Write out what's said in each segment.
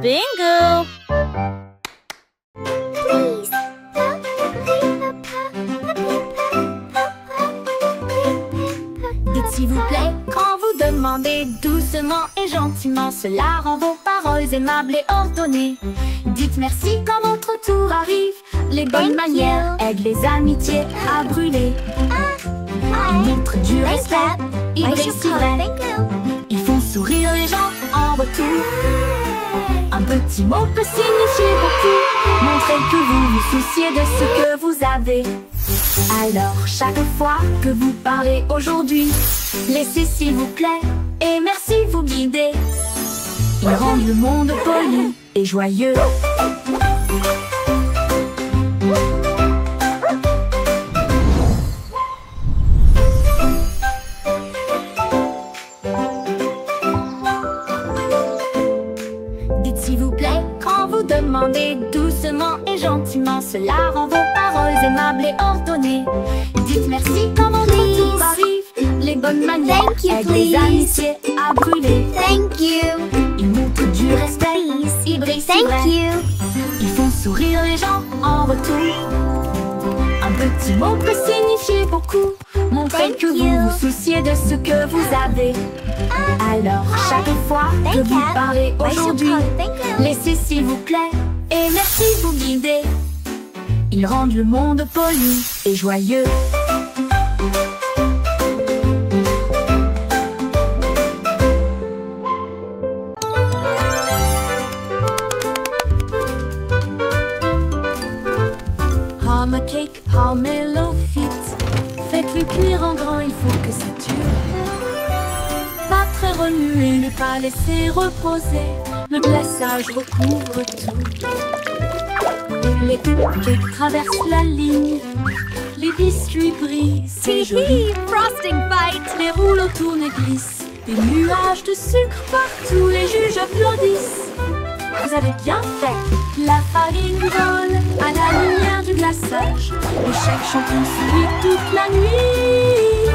Bingo! Dites s'il vous plaît quand vous demandez doucement et gentiment. Cela rend vos paroles aimables et ordonnées. Dites merci quand votre tour arrive. Les bonnes manières aident les amitiés à brûler. Ils montrent du respect, ils brillent si vrai. Ils font sourire les gens en retour. Un petit mot peut signifier beaucoup. Montrez que vous vous souciez de ce que vous avez. Alors chaque fois que vous parlez aujourd'hui, laissez s'il vous plaît et merci vous guider. Ils rendent le monde poli et joyeux. Dites s'il vous plaît quand vous demandez doucement et gentiment. Cela rend vos paroles aimables et ordonnées. Dites merci quand votre tour arrive. Les bonnes manières aident les amitiés à brûler. Thank you. Ils montrent du respect, ils brillent si Thank vrai. you. Ils font sourire les gens en retour. Un petit mot peut signifier beaucoup. Montrez Thank que vous you. vous souciez de ce que vous avez. Alors chaque fois que Thank vous you. parlez aujourd'hui, Thank you. laissez s'il vous plaît et merci vous guider. Ils rendent le monde poli et joyeux. Pomme cake, pomelo fit. Faites-le cuire en grand, il faut que ça dure. Pas très remuer, ne pas laisser reposer. Le glaçage recouvre tout. Les cupcakes traversent la ligne. Les biscuits brillent, c'est joli. Frosting fight. Les rouleaux tournent et glissent. Des nuages de sucre partout, les juges applaudissent. Vous avez bien fait. La farine vole à la lumière du glaçage. Le chef champion sourit toute la nuit.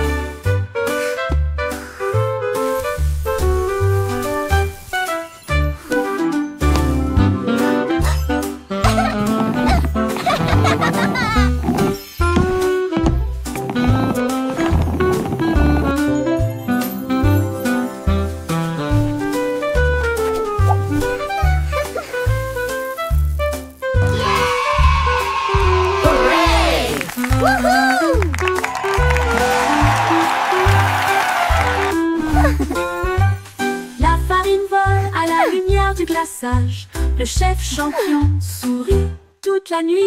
La farine vole à la lumière du glaçage. Le chef champion sourit toute la nuit.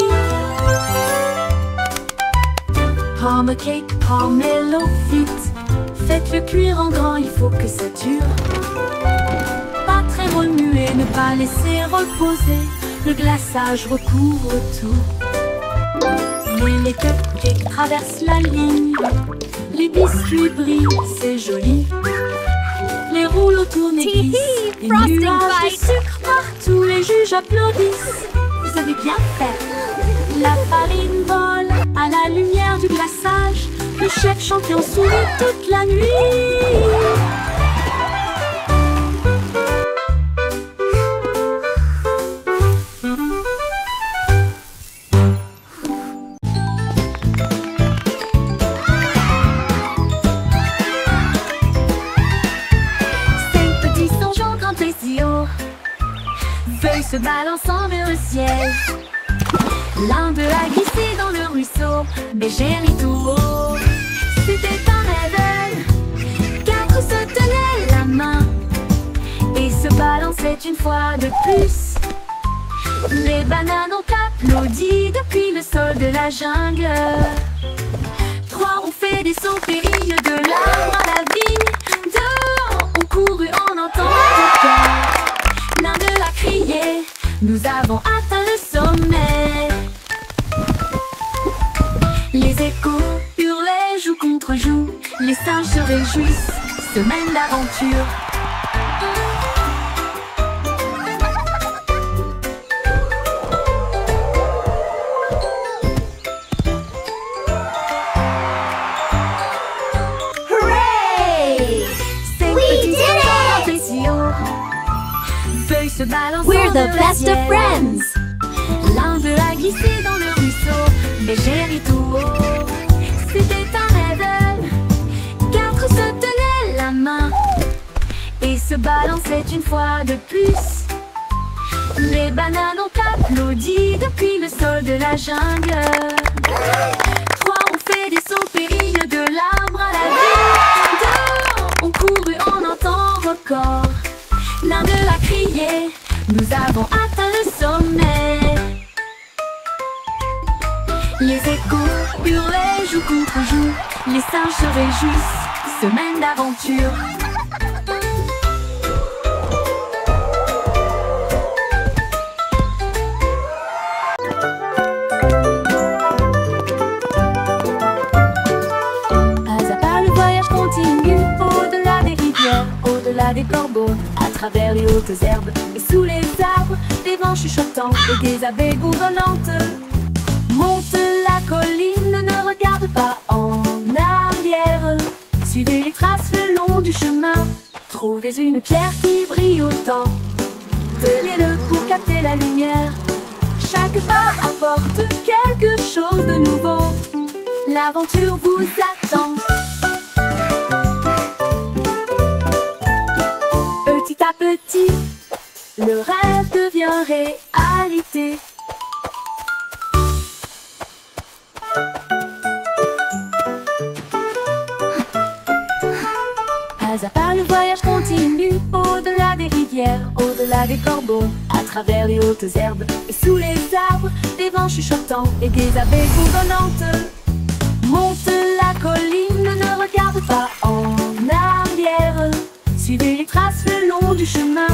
Pomme cake, pomelo fit. Faites-le cuire en grand, il faut que ça dure. Pas très remuer, ne pas laisser reposer. Le glaçage recouvre tout. Mais les cupcakes traversent la ligne. Les biscuits brillent, c'est joli. Les rouleaux tournent et glissent. Des Frosting nuages de fight. sucre partout, les juges applaudissent. Vous avez bien fait. La farine vole à la lumière du glaçage. Le chef champion sourit toute la nuit. Cinq petits songeons grand plaisir. Feuilles se balançant vers le ciel. L'un d'eux a glissé dans le ruisseau, mais j'ai ri tout haut. C'était un rêve. Quatre se tenaient la main et se balançaient une fois de plus. Les bananes ont applaudi depuis le sol de la jungle. Trois ont fait des sauts périlleux de l'arbre à la vigne. Deux ont couru en entendant le cœur. L'un d'eux a crié, nous avons atteint le sommet. Les échos hurlaient joue contre joue. Les singes se réjouissent, semaine d'aventure. feuilles se balancent. We're the best of friends. L'un d'eux a glissé dans le ruisseau, Bégéry tout haut. C'était un rêve, 4 se tenaient la main et se balançaient une fois de plus. Les bananes ont applaudi depuis le sol de la jungle. 3 ont fait des sauts périlleux de l'arbre à la vie. 2 ont couru en un temps record. L'un d'eux a crié, nous avons atteint le sommet. Les échos hurlaient joue contre joue. Les singes se réjouissent, semaine d'aventure. Au-delà des corbeaux, à travers les hautes herbes et sous les arbres, des vents chuchotants et des abeilles bourdonnantes. Monte la colline, ne regarde pas en arrière. Suivez les traces le long du chemin. Trouvez une pierre qui brille autant. Tenez-le pour capter la lumière. Chaque pas apporte quelque chose de nouveau. L'aventure vous attend. Petit à petit, le rêve devient réalité. Pas à pas, le voyage continue. Au-delà des rivières, au-delà des corbeaux, à travers les hautes herbes et sous les arbres, des vents chuchotants et des abeilles bourdonnantes. Monte la colline, ne regarde pas en arrière. Suivez les traces le long du chemin.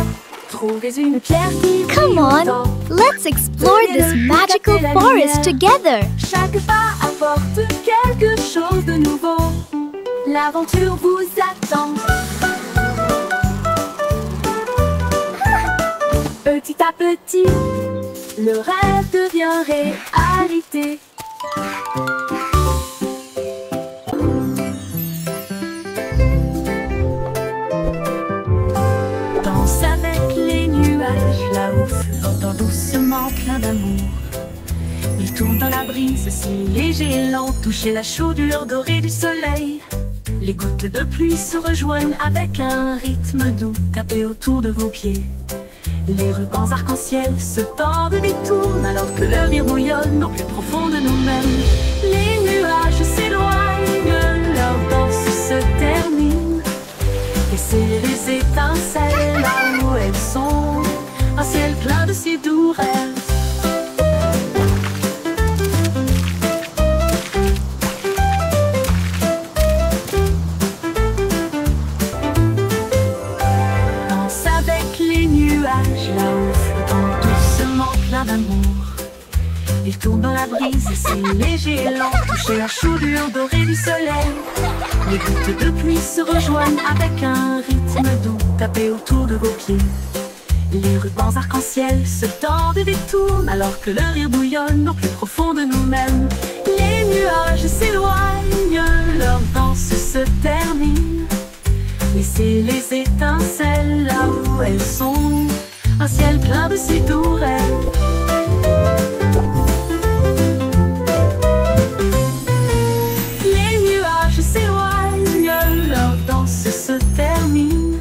Trouvez une pierre qui brille. Come on, let's explore this magical forest together. Chaque pas apporte quelque chose de nouveau. L'aventure vous attend. Petit à petit, le rêve devient réalité. Danse avec les nuages, là-haut flottant doucement plein d'amour. Il tourne dans la brise, si léger et lent, toucher la chaudure dorée du soleil. Les gouttes de pluie se rejoignent avec un rythme doux, tapez autour de vos pieds. Les rubans arc-en-ciel se tordent et détournent alors que le rire bouillonne au plus profond de nous-mêmes. Les nuages s'éloignent, leur danse se termine. Laissez les étincelles là où elles sont, un ciel plein de si doux rêves. Là-haut flottant doucement plein d'amour. Il tourne dans la brise, c'est léger et lent, toucher la chaudure dorée du soleil. Les gouttes de pluie se rejoignent avec un rythme doux, tapez autour de vos pieds. Les rubans arc-en-ciel se tordent et détournent alors que le rire bouillonne au plus profond de nous-mêmes. Les nuages s'éloignent, leur danse se termine. Laissez les étincelles là où elles sont, un ciel plein de si doux rêves. Les nuages s'éloignent, leur danse se termine.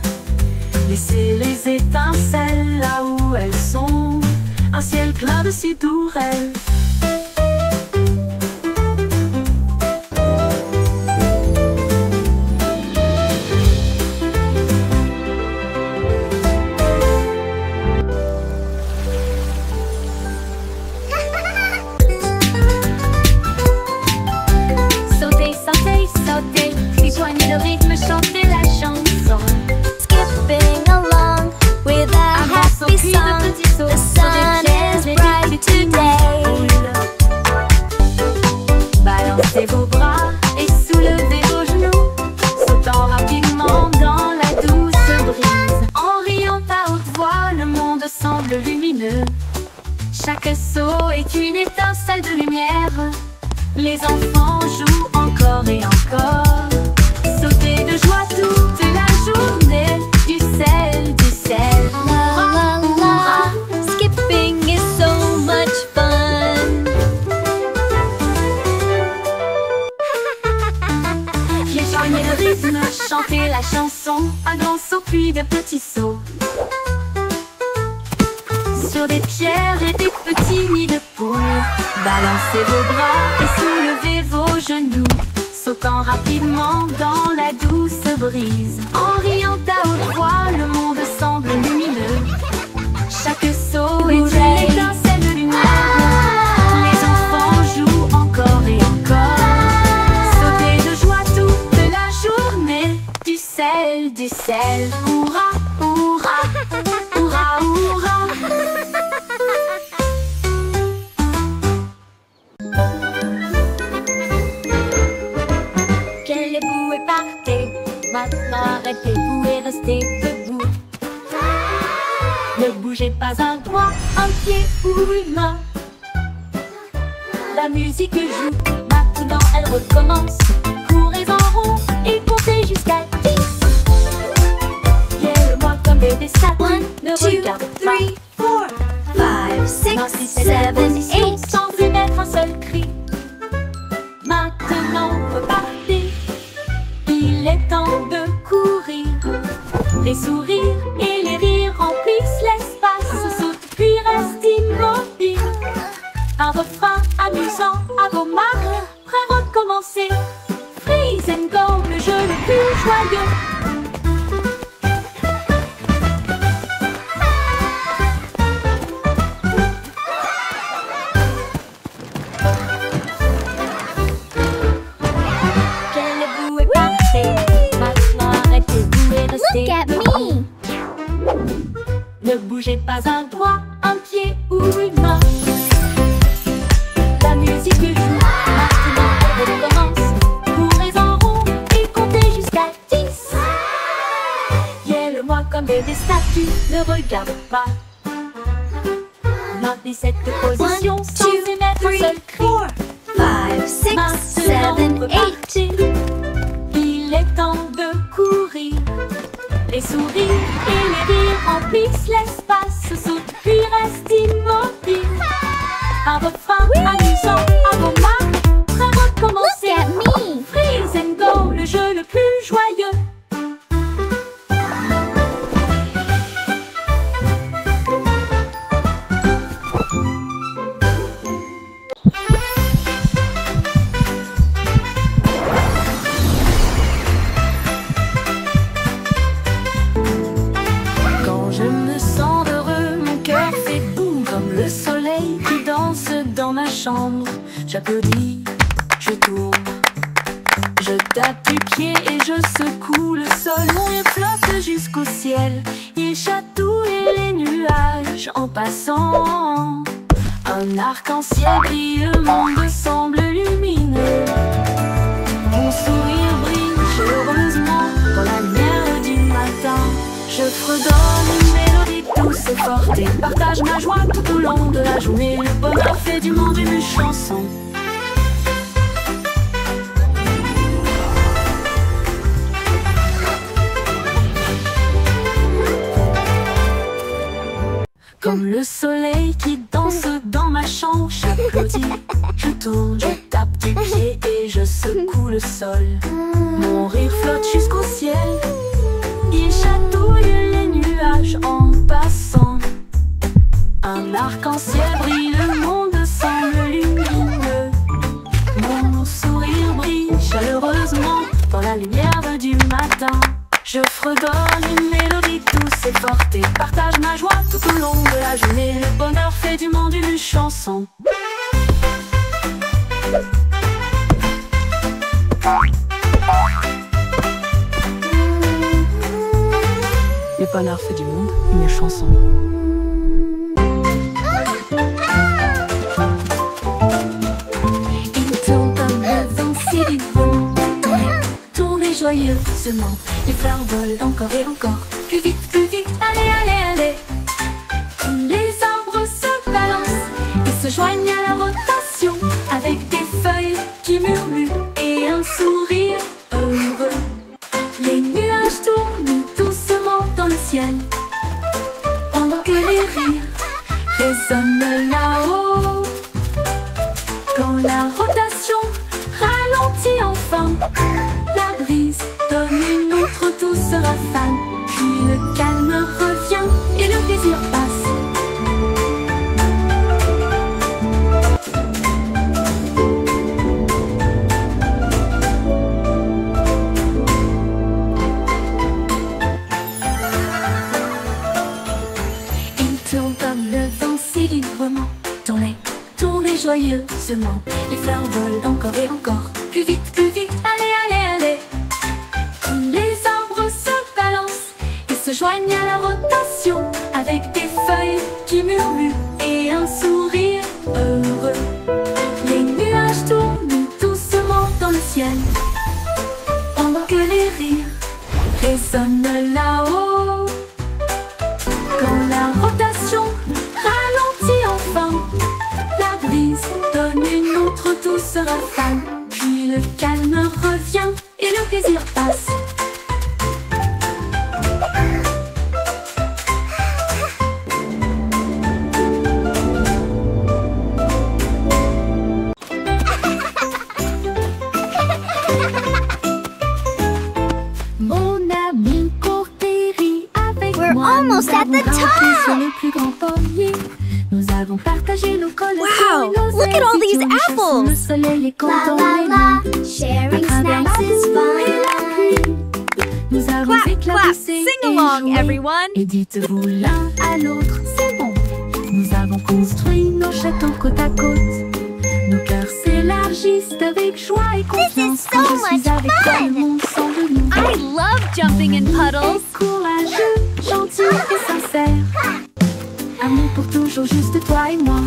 Laissez les étincelles là où elles sont, un ciel plein de si doux rêves. Le rythme, chanter la chanson. Skipping along with a happy song. The sun is bright today. Balancez vos bras et soulevez vos genoux, sautant rapidement dans la douce brise. En riant à haute voix, le monde semble lumineux. Chaque saut est une étincelle de lumière. Les enfants jouent encore et encore. Sautez de joie toute la journée, du sel, du sel. La la puis de petits sauts sur des pierres et des petits nids de poules. Balancez vos bras et soulevez vos genoux, sautant rapidement dans la douce brise. En riant à haute voix, le monde semble lumineux. Chaque saut est une étincelle de lumière. Les enfants jouent encore et encore, sauter de joie toute la journée. Du sel, hurrah, hurrah, hurrah, hurrah. Quel bout est parti, maintenant arrêtez-vous et restez debout. Ne bougez pas un doigt, un pied ou une main. La musique joue, maintenant elle recommence. Courez en rond et comptez jusqu'à 10. Guère-moi comme des statues, ne regarde pas. 1, 2, 3, 4, 5, 6, 7, 8. Sans émettre un seul cri. Maintenant repartez, il est temps de courir. Les sourires et les rires remplissent l'espace, sautent puis restent immobiles. Un refrain amusant à vos marques, prêt à recommencer. Freeze and go, le jeu le plus joyeux. Quel bout est parti, maintenant arrêtez-vous et restez Look at debout. me. Ne bougez pas un doigt, un pied ou une main. La musique joue, maintenant elle recommence. Courez en rond et comptez jusqu'à 10. Guère-moi comme des statues, ne regarde pas. Maintenez cette position 1, 2, sans émettre un seul cri. 5, 6, 7, Maintenant 8. repartez, il est temps de courir. Les sourires et les rires remplissent l'espace, sautent puis restent immobiles. Un refrain amusant à vos marques, prêt à recommencer. Look at me. Freeze and go, le jeu le plus joyeux. Quand je me sens heureux, mon cœur fait boum comme le soleil qui danse dans ma chambre. J'applaudis, je tourne, je tape du pied et je secoue le sol. Mon rire flotte jusqu'au ciel, il chatouille les nuages en passant. Un arc-en-ciel brille, le monde semble lumineux. Mon sourire brille chaleureusement dans la lumière du matin. Je fredonne une mélodie douce et forte et partage ma joie tout au long de la journée. Le bonheur fait du monde une chanson. Comme le soleil qui danse dans ma chambre, j'applaudis, je tourne, je tape du pied et je secoue le sol. Mon rire flotte jusqu'au ciel, il chatouille les nuages en passant. Un arc-en-ciel brille, le monde semble lumineux. Mon sourire brille chaleureusement dans la lumière du matin. Je fredonne une mélodie douce et forte et partage ma joie tout au long de la journée. Le bonheur fait du monde une chanson. Le bonheur fait du monde une chanson. Il tourne comme le vent si vivant, tournez joyeusement. Les fleurs volent encore et encore, plus vite, allez, allez, allez. Tous les arbres se balancent et se joignent à la rotation, avec des feuilles qui murmurent et un sourire heureux. Les nuages tournent doucement dans le ciel, pendant que les rires résonnent là-haut. Quand la rotation ralentit enfin, la brise donne une autre douce rafale, puis joyeusement. Les fleurs volent encore et encore. Plus vite, allez, allez, allez. Tous les arbres se balancent et se joignent à la rotation, avec des feuilles qui murmurent et un sourire heureux. Les nuages tournent doucement dans le ciel, pendant que les rires résonnent là-haut. Quand la rotation ralentit enfin, la brise donne une autre douce rafale. Puis le calme revient et le plaisir passe. Mon ami court et rit avec We're moi. almost Nous at the avons grimpé sur top. le plus grand pommier. Nous avons partagé nos collations. Wow, et nos look at all these étions. Nous chassons apples. le soleil et La comptons la les la, nuits. sharing À travers la snacks is boue et la fun. pluie, nous avons Clap, clap, éclaboussé sing et along, joué. everyone. Et dites-vous l'un à l'autre, c'est bon. Nous avons construit nos châteaux côte à côte. Nos cœurs s'élargissent avec joie et confiance. so Quand je suis much avec toi, fun. le monde semble nouveau. I love jumping in puddles. Courageux, gentil et sincère. Amour pour toujours, juste toi et moi.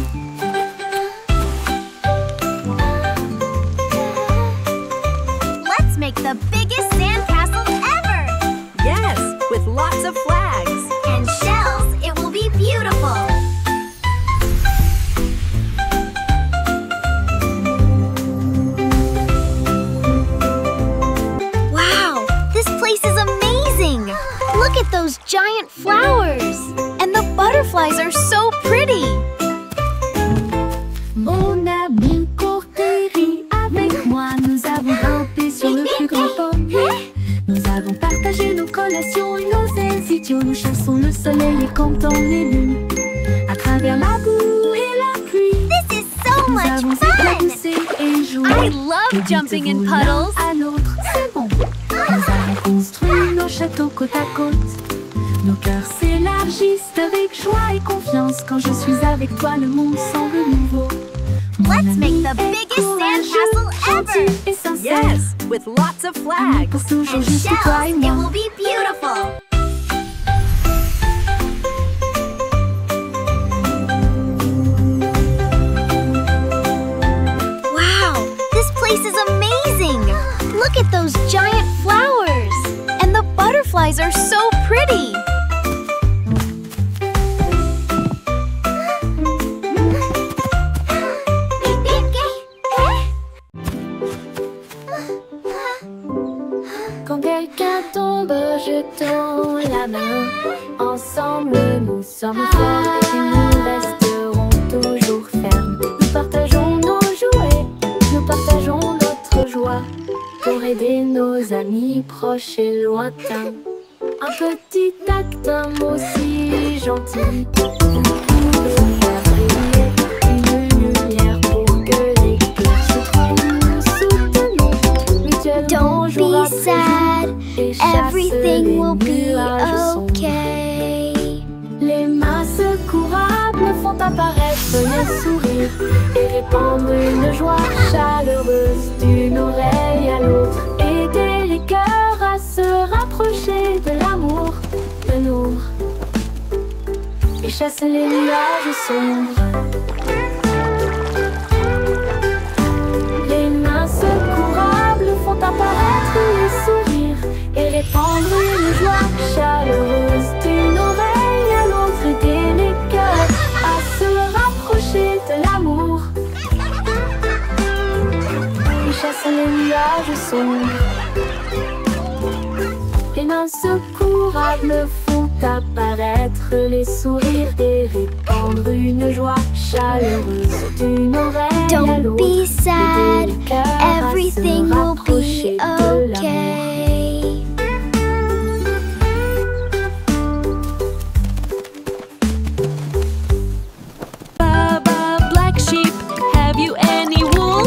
Let's make the biggest sandcastle ever. Yes, with lots of flags. And shells, it will be beautiful. Wow, this place is amazing. Look at those giant flowers. And the butterflies are so pretty. Mon ami court et rit avec moi. Nous avons grimpé sur le plus grand pommier. Nous avons partagé nos collations et nos ailes idiots. Nous chassons le soleil et comptons les nuits. À travers la boue et la pluie, This is so nous much avons fun. éclaboussé et joué. I Et love jumping in dites-vous l'un puddles. à l'autre, c'est bon. Nous avons construit nos châteaux côte à côte. Nos cœurs s'élargissent avec joie et confiance. Quand je suis avec toi, le monde semble nouveau. Mon Let's make ami the est biggest courageux, sandcastle ever. gentil et sincère. Yes, with lots of Amour pour flags. toujours, And juste shells, toi et it moi. will be beautiful. Wow, this place is amazing. Look at those giant flowers. And the butterflies are so pretty. Quand quelqu'un tombe, je tends la main. Ensemble, nous sommes forts et nous resterons toujours fermes. Nous partageons nos jouets, nous partageons notre joie pour aider nos amis proches et lointains. Un petit acte, un mot si gentil. Vous pouvez faire briller une lumière pour que les cœurs se trouvent. Nous soutenons mutuellement Don't jour be après jour. sad. Et chasse Everything les will be nuages sombres. okay. Les mains secourables font apparaître les sourires et répandre une joie chaleureuse d'une oreille à l'autre. Aider les cœurs à se rapprocher de l'amour, de nous, et chasser les nuages sombres. Les mains secourables font apparaître les sourires et répandre une joie chaleureuse d'une oreille à l'autre. Aider les cœurs à se rapprocher de l'amour et chasser les nuages sombres. Les mains secourables font apparaître les sourires et répandre une joie chaleureuse d'une oreille à Don't l'autre. be sad. Aider les cœurs à se Everything will rapprocher be de l'amour. okay. Baba, black sheep, have you any wool?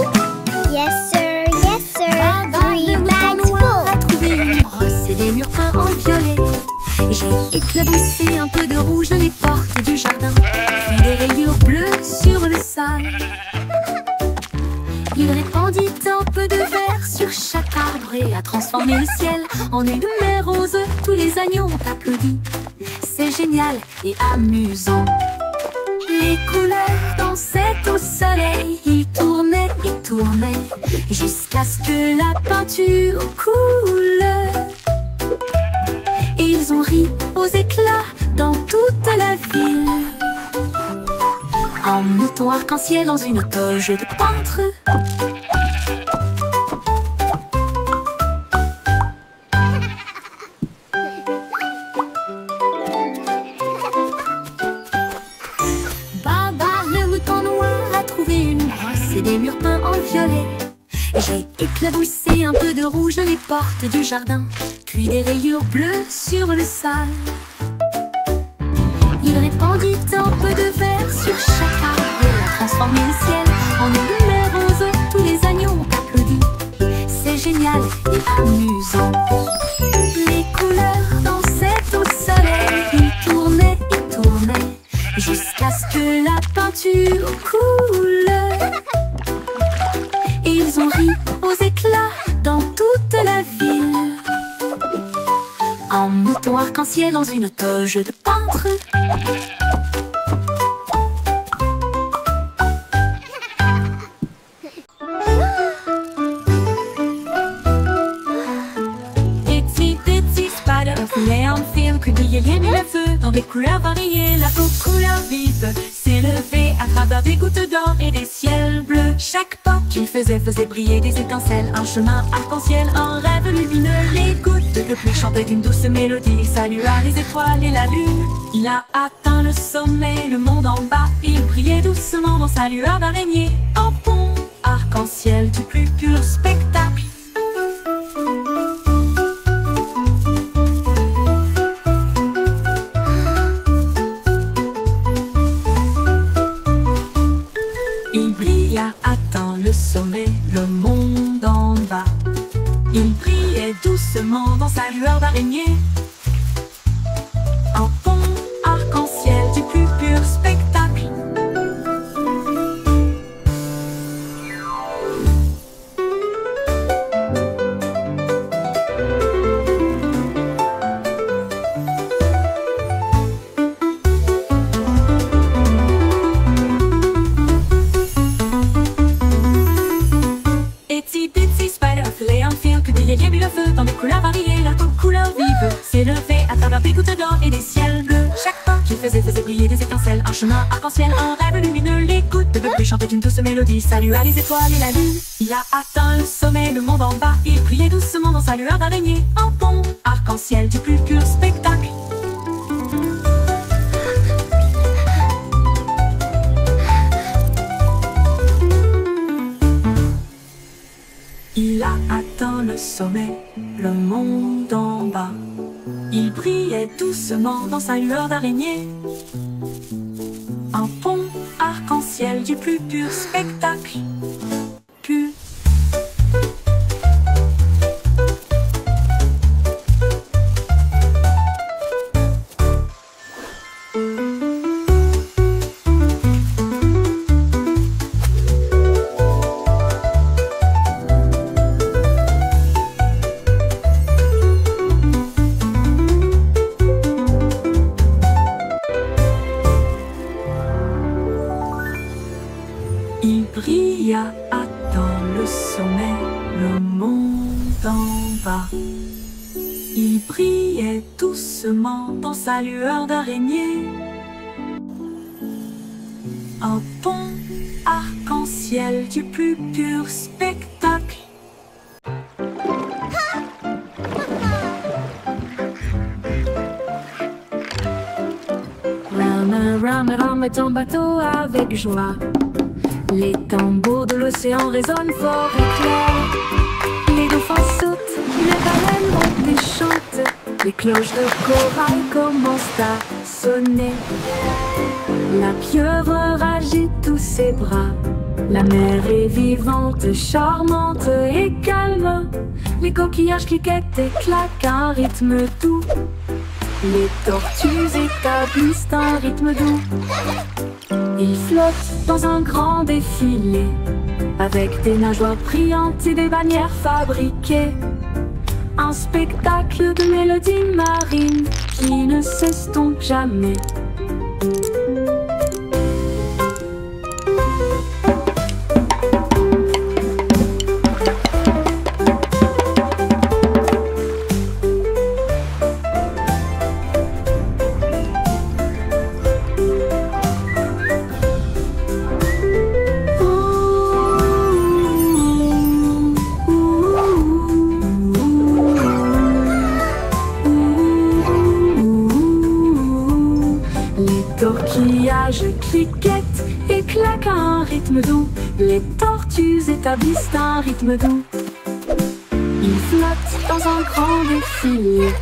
Yes, sir. Yes, sir. Baba, 3 le bags mouton noir full. a trouvé une brosse et des murs peints en violet. J'ai éclairé éclaboussé un peu de rouge les portes du jardin, puis des rayures bleues sur le sable. Il répandit un peu de verre sur chaque arbre et a transformé le ciel en une mer rose. Tous les agneaux ont applaudi. C'est génial et amusant. Les couleurs dansaient au soleil. Ils tournaient et tournaient jusqu'à ce que la peinture coule. Et ils ont ri aux éclats dans toute la ville. Un mouton arc-en-ciel dans une toge de peintre. Baba, le mouton noir, a trouvé une brosse et des murs peints en violet. J'ai éclaboussé un peu de rouge les portes du jardin, puis des rayures bleues sur le sable. Il répandit un peu de verre sur chaque arbre et a transformé le ciel en une mer rose. Tous les agneaux ont applaudi. C'est génial et amusant. Les couleurs dansaient au soleil. Ils tournaient et tournaient jusqu'à ce que la peinture coule. Et ils ont ri aux éclats dans toute la ville. Un mouton arc-en-ciel dans une toge de peintre. Itsy bitsy spider voulait en film que du yéyé mit le feu dans des couleurs variées. La peau couleur vive s'est levée à travers des gouttes d'or et des ciels bleus. Chaque pas qu'il faisait briller des étincelles. Un chemin arc-en-ciel, un rêve lumineux. Les gouttes de pluie chantaient une douce mélodie. Il salua les étoiles et la lune. Il a atteint le sommet, le monde en bas. Il brillait doucement dans sa lueur d'araignée. Un pont arc-en-ciel du plus pur spectacle. Il brille, a atteint le sommet, le monde en bas. Il brillait doucement dans sa lueur d'araignée. Un pont arc-en-ciel du plus pur spectacle. Itsy bitsy spider voulait en film que des yéyés mit le feu dans des couleurs variées. La peau couleur vive s'est levée à travers des gouttes d'or et des ciels bleus. Chaque pas qu'il faisait briller des étincelles. Un chemin arc-en-ciel, un rêve lumineux. Les gouttes de pluie chantaient une douce mélodie. Salua les étoiles et la lune. Il a atteint le sommet, le monde en bas. Il brillait doucement dans sa lueur d'araignée. Un pont arc-en-ciel du plus pur spectacle. Il a atteint le sommet, le monde en bas. Il brillait doucement dans sa lueur d'araignée. Un pont arc-en-ciel du plus pur spectacle. Pur. Il brilla, atteint le sommet, le monde en bas. Il brillait doucement dans sa lueur d'araignée. Un pont arc-en-ciel du plus pur spectacle. Rame, rame ton bateau avec joie. Les tambours de l'océan résonnent fort et clair. Les dauphins sautent, les baleines montent et chantent. Les cloches de corail commencent à sonner. La pieuvre agite tous ses bras. La mer est vivante, charmante et calme. Les coquillages cliquettent et claquent un rythme doux. Les tortues établissent un rythme doux. Ils flottent dans un grand défilé, avec des nageoires brillantes et des bannières fabriquées. Un spectacle de mélodies marines qui ne s'estompe jamais. Torquillages cliquettent et claquent à un rythme doux. Les tortues établissent un rythme doux. Ils flottent dans un grand défilé,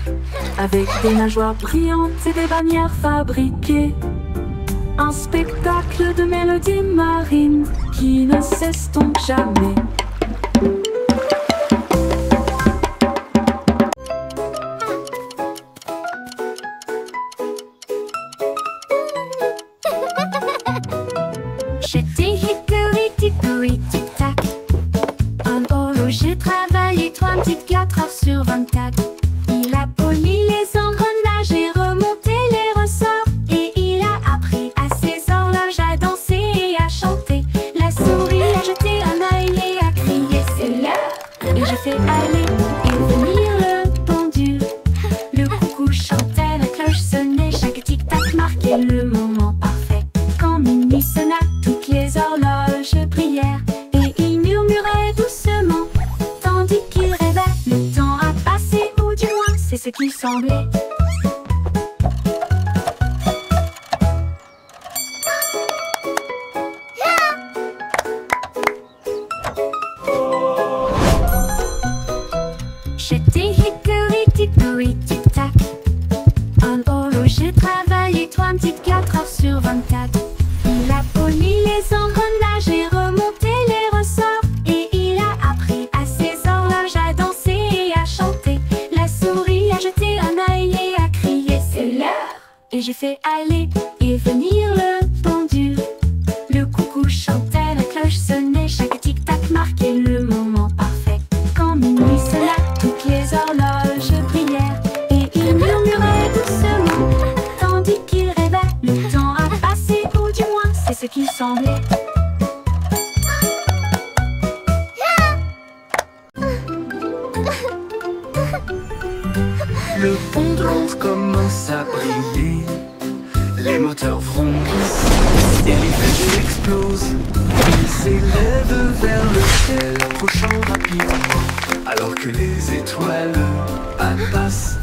avec des nageoires brillantes et des bannières fabriquées. Un spectacle de mélodies marines qui ne s'estompe jamais. J'étais hickory dickory tic tac. Un horloger travaillait 24 heures sur 24. Il a poli les engrenages et remonté les ressorts. Et il a appris à ses horloges à danser et à chanter. La souris a jeté un œil et a crié c'est l'heure. Et j'ai fait aller et venir le pendule. Le coucou chantait, la cloche sonnait, chaque tic-tac marquait le moment parfait. Quand minuit sonna, toutes les horloges brillèrent et il murmurait doucement, tandis qu'il rêvait. Le temps a passé, ou du moins c'est ce qu'il semblait. J'étais hickory dickory tic tac. Un horloger travaillait 24 heures sur 24. Il a poli les engrenages et remonté les ressorts. Et il a appris à ses horloges à danser et à chanter. La souris a jeté un œil et a crié c'est l'heure. Et j'ai fait aller et venir le pendule. Le coucou chantait, la cloche sonnait, chaque tic-tac marquait le moment parfait. Quand minuit sonna, toutes les horloges brillèrent et il murmurait doucement, tandis qu'il rêvait. Le temps a passé, ou du moins c'est ce qu'il semblait. Le pont de Londres commence à briller. Les moteurs vrombissent et les fusées explosent. Ils s'élèvent vers le ciel, approchant rapidement. Alors que les étoiles passent,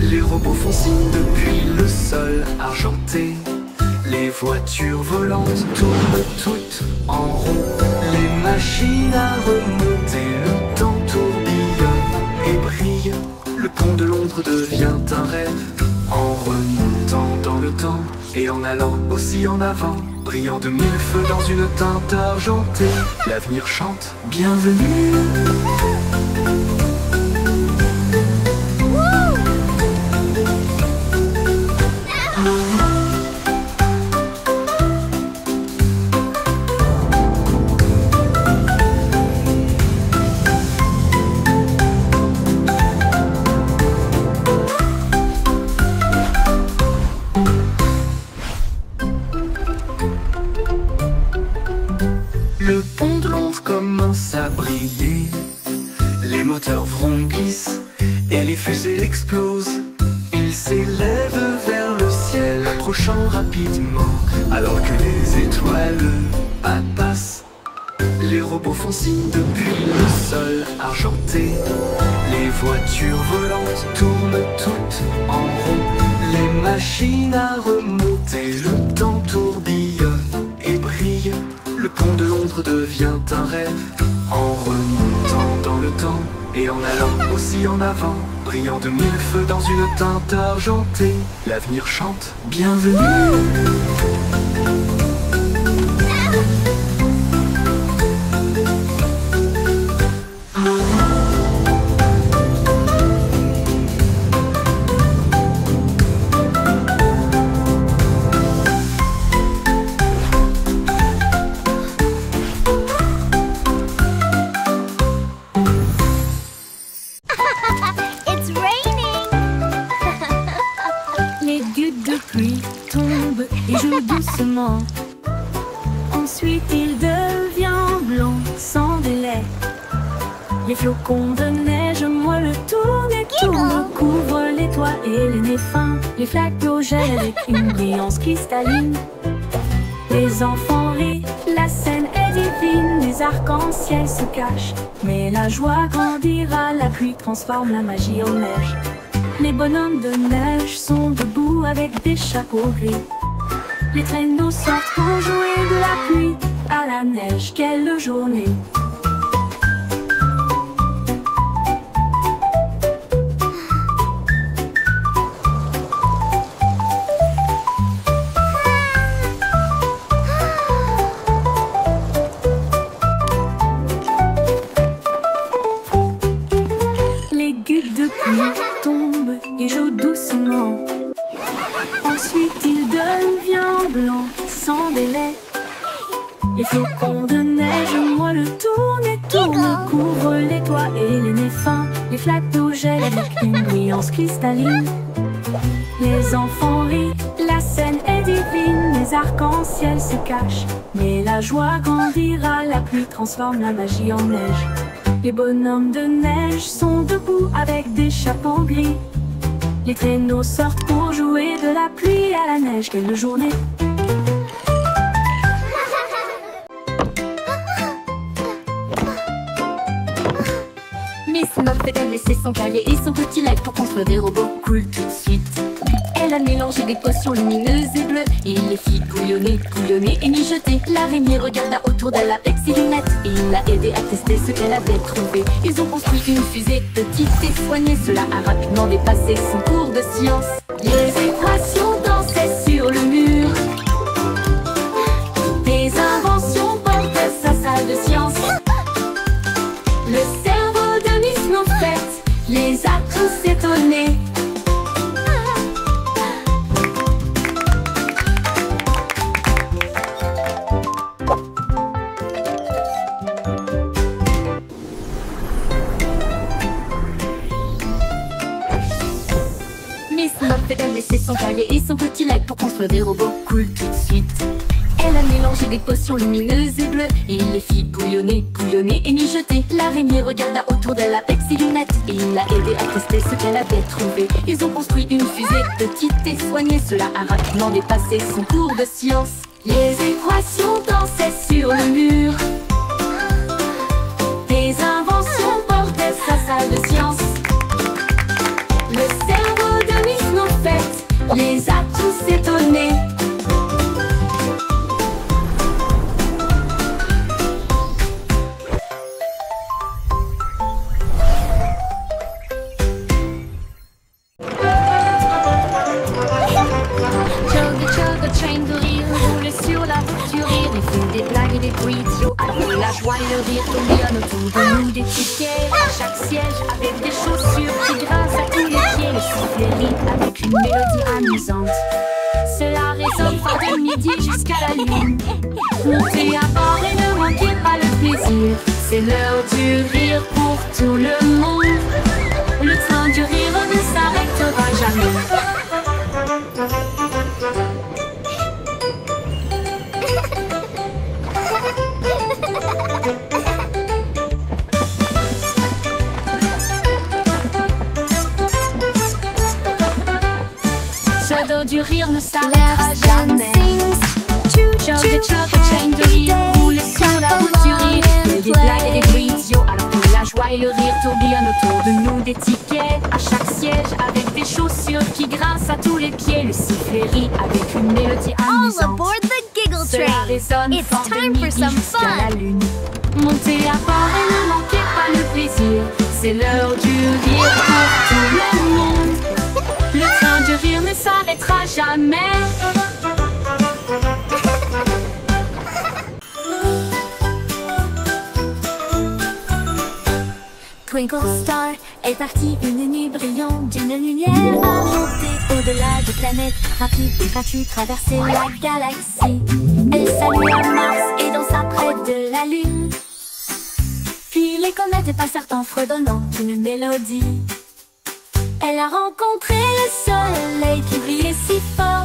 les robots font signe depuis le sol argenté. Les voitures volantes tournent toutes en rond. Les machines à remonter, le temps tourbillonne et brille. Le pont de Londres devient un rêve, en remontant dans le temps et en allant aussi en avant, brillant de mille feux dans une teinte argentée. L'avenir chante, bienvenue. Le pont de Londres commence à briller. Les moteurs vrombissent et les fusées explosent. Ils s'élèvent vers le ciel, approchant rapidement. Alors que les étoiles passent, les robots font signe depuis le sol argenté. Les voitures volantes tournent toutes en rond. Les machines à remonter, le temps tourbillonne et brille. Le pont de Londres devient un rêve, en remontant dans le temps et en allant aussi en avant, brillant de mille feux dans une teinte argentée. L'avenir chante, bienvenue. pluie tombe et joue doucement. Ensuite il devient blanc sans délai. Les flocons de neige moelleux tournent et tournent, couvrent les toits et les nez fins. Les flaques d'eau gèlent avec une brillance cristalline. Les enfants rient, la scène est divine. Les arcs-en-ciel se cachent, mais la joie grandira. La pluie transforme la magie en neige. Les bonhommes de neige sont debout avec des chapeaux gris. Les traîneaux sortent pour jouer de la pluie à la neige. Quelle journée! Les gouttes de pluie tombent et jouent doucement. Ensuite il devient blanc sans délai. Les flocons de neige moelleux tournent et tournent, couvrent les toits et les nez fins. Les flaques d'eau gèlent avec une brillance cristalline. Les enfants rient, la scène est divine. Les arcs-en-ciel se cachent, mais la joie grandira. La pluie transforme la magie en neige. Les bonhommes de neige sont debout avec des chapeaux gris. Les traîneaux sortent pour jouer de la pluie à la neige. Quelle journée! Miss Muffet a laissé son cahier et son petit lac pour construire des robots cool tout de suite. Elle a mélangé des potions lumineuses et bleues et les fit bouillonner, bouillonner et mijoter. L'araignée regarda autour d'elle avec ses lunettes et il l'a aidé à tester ce qu'elle avait trouvé. Ils ont construit une fusée petite et soignée. Cela a rapidement dépassé son cours de science. Les équations dansaient sur le mur. Des inventions portaient sa salle de science. Le cerveau de Miss Muffet les a tous étonnés. Miss Muffet a laissé son cahier et son petit lac pour construire des robots cool tout de suite. Elle a mélangé des potions lumineuses et bleues et il les fit bouillonner, bouillonner et mijoter. L'araignée regarda autour d'elle avec ses lunettes et il l'a aidé à tester ce qu'elle avait trouvé. Ils ont construit une fusée petite et soignée. Cela a rapidement dépassé son cours de science. Les équations dansaient sur le mur. Des inventions portaient sa salle de science. Le cerveau de Miss Muffet les a tous étonnés. Train de rire roule sur la voiture, il fait des blagues et des bruits idiots. Alors la joie et le rire tourbillonnent autour de nous. Des tickets à chaque siège avec des chaussures qui grincent à tous les pieds. Le sifflet rit avec une mélodie amusante. Cela résonne fort de midi jusqu'à la lune. Montez à bord et ne manquez pas le plaisir. C'est l'heure du rire pour tout le monde. Le train du rire ne s'arrêtera jamais. Ce dos du rire ne s'arrêtera jamais. Chug et chug et chaîne de rire roule sur la route du rire. Il y a des blagues et des bruits idiots alors que la joie et le rire tourbillonnent autour de nous. Des tickets à chaque siège avec des chaussures qui grincent à tous les pieds. Le sifflet rit avec une mélodie All amusante. aboard the Giggle Cela Train! résonne It's fort de time for midi some jusqu'à fun! la lune. Montez à bord et ne manquez pas le plaisir. C'est l'heure du rire pour tout le monde. Le train du rire ne s'arrêtera jamais. Twinkle Star est partie une nuit brillante d'une lumière à monter au-delà des planètes. Rapide et gratuit traverser la galaxie. Elle salua Mars et dansa près de la Lune. Puis les comètes passèrent en fredonnant une mélodie. Elle a rencontré le soleil qui brillait si fort.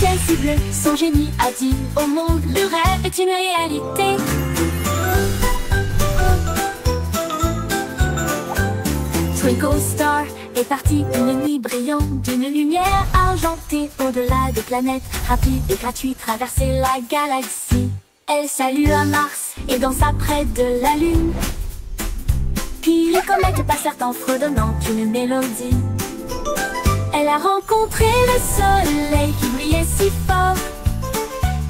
ciel si bleu, son génie a dit au monde, le rêve est une réalité. Twinkle Star est partie une nuit brillante d'une lumière argentée au-delà des planètes, rapide et gratuite, traverser la galaxie. Elle salua Mars et dansa près de la Lune. Puis les comètes passèrent en fredonnant une mélodie. Elle a rencontré le soleil qui brillait si fort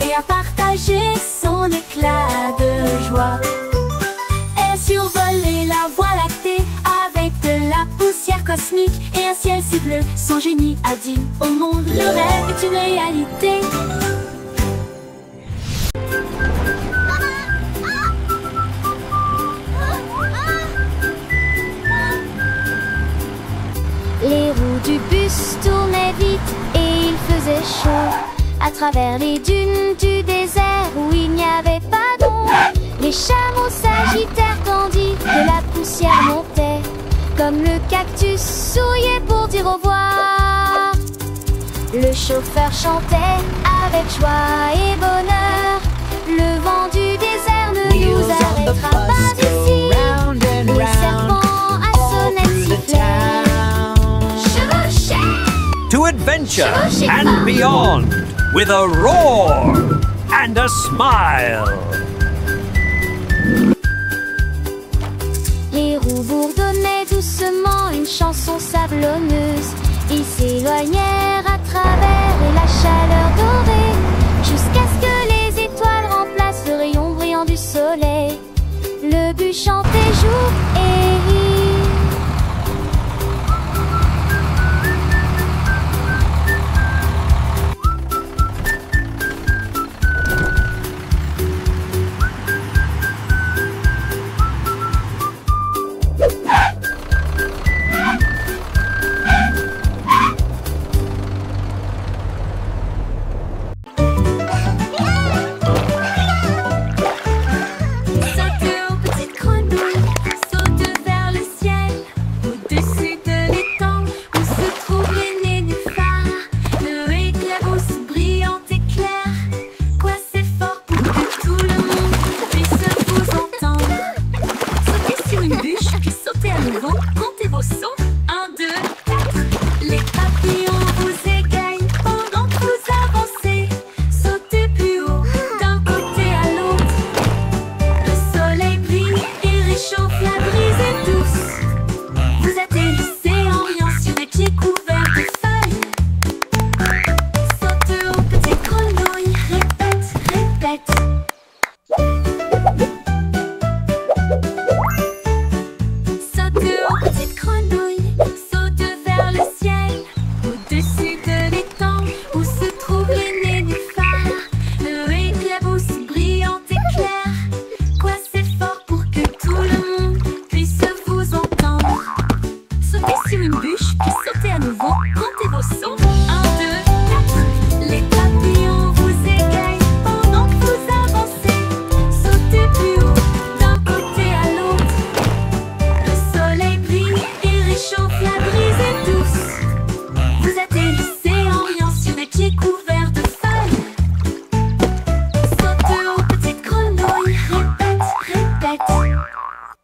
et a partagé son éclat de joie. Elle survolait la voie lactée avec de la poussière cosmique et un ciel si bleu. Son génie a dit au monde, le rêve est une réalité. Les roues du bus tournaient vite et il faisait chaud. À travers les dunes du désert où il n'y avait pas d'ombre, les chameaux s'agitèrent tandis que la poussière montait. Comme le cactus souriait pour dire au revoir. Le chauffeur chantait avec joie et bonheur. Le vent du désert ne nous arrêtera pas ici. Les serpents à sonnette sifflaient. To adventure and beyond with a roar and a smile. Les roues bourdonnaient doucement une chanson sablonneuse. Ils s'éloignèrent à travers la chaleur dorée, jusqu'à ce que les étoiles remplacent le rayon brillant du soleil. Le bus chantait jour